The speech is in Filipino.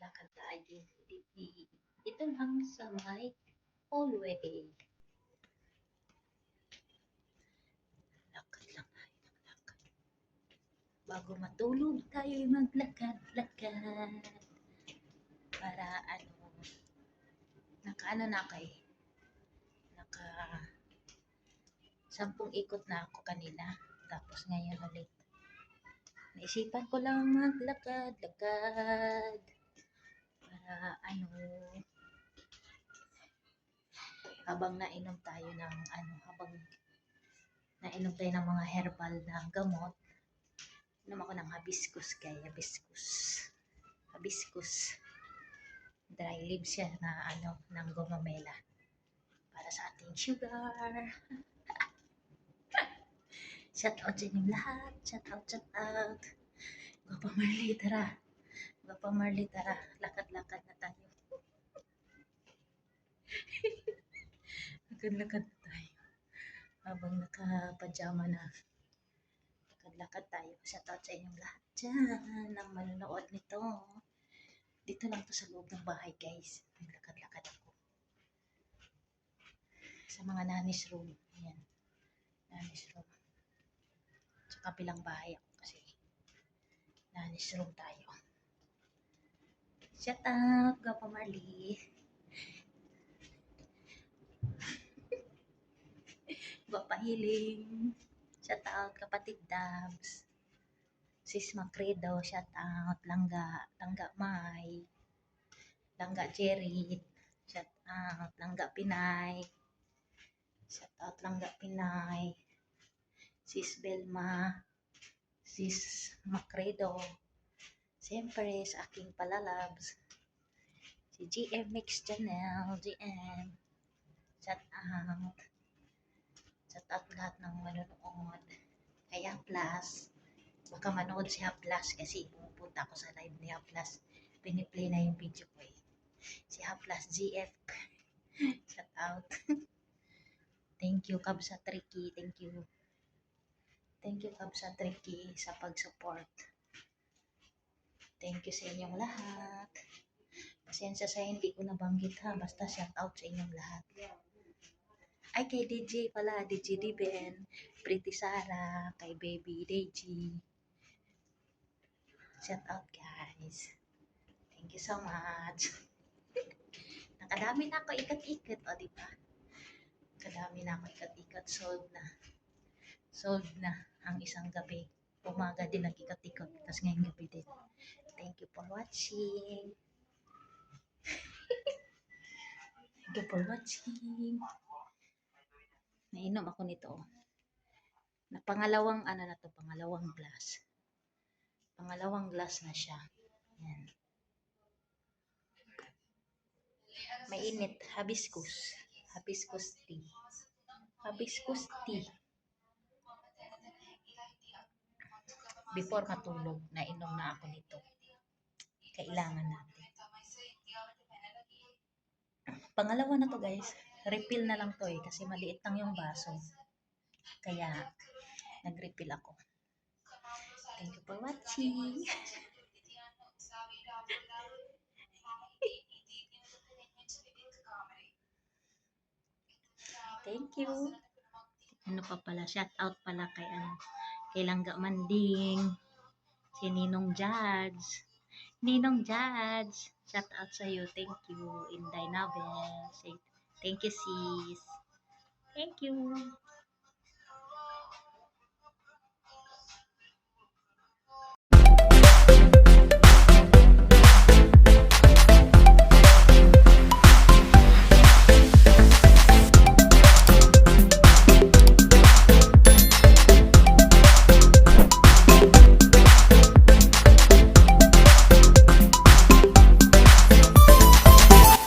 lakad tayo. Ito lang sa may hallway. Lakad lang tayo ng lakad. Bago matulog tayo maglakad-lakad. Para naka na ako eh. Naka 10 ikot na ako kanina. Tapos ngayon ulit. Naisipan ko lang maglakad-lakad. Para habang nainom tayo ng nainom tayo ng mga herbal na gamot, inom ako ng hibiscus hibiscus dry leaves yan na ng gumamela para sa ating sugar. Shout out sa inyong lahat, shout out. Gwapa Marley, tara, lakad-lakad na tayo. Lakad-lakad na tayo habang naka-pajama na. Lakad tayo. Shout out sa inyong lahat dyan ang manonood nito. Dito lang to sa loob ng bahay, guys. Naglakad-lakad ako. Sa mga nanny's room. Ayan. Nanny's room. Sa kabilang bahay ako kasi nanny's room tayo. Shout out, Gwapa Marley. Gwapa Hiling. Shout out, kapatid Dabs. Sis Macredo, shout out. Langga Mai. Langga Jerry. Shout out. Langga Pinay. Shout out Langga Pinay. Sis Belma. Sis Macredo. Siyempre sa aking palalabs. Si GM Mix Channel. GM. Shout out. Shout out lahat ng manonood. Kay Haplas. Baka manood si Haplas kasi pumupunta ako sa live ni Haplas. Piniplay na yung video ko eh. Si Haplas GF. Shout out. Thank you, Kabsa Tricky. Thank you. Thank you, Kabsa Tricky, sa pag-support. Thank you sa inyong lahat. Pasensya sa hindi ko nabanggit ha. Basta shout out sa inyong lahat. Ay, kay DJ pala. DJ Diben. Pretty Sara. Kay Baby Deji. Shout out, guys. Thank you so much. Nakadami na ako ikat-ikat. O, diba? Kadami na ako ikat-ikat. Sold na ang isang gabi. Umaga din nag-ikat-ikat. Tapos ngayong gabi din. Thank you for watching. Thank you for watching. Nainom ako nito. Na pangalawang pangalawang glass. Pangalawang glass na siya. Yan. Mainit. Hibiscus. Hibiscus tea. Hibiscus tea. Before matulog, nainom na ako nito. Kailangan natin. Pangalawa na to, guys. Refill na lang to eh. Kasi maliit lang yung baso. Kaya, nag-refill ako. Thank you for watching. Thank you. Ano pa pala? Shout out pala kay Langga Manding. Si Ninong Judge. Ninong Judge. Shout out sa iyo. Thank you. Inday Nabel. Thank you, sis. Thank you.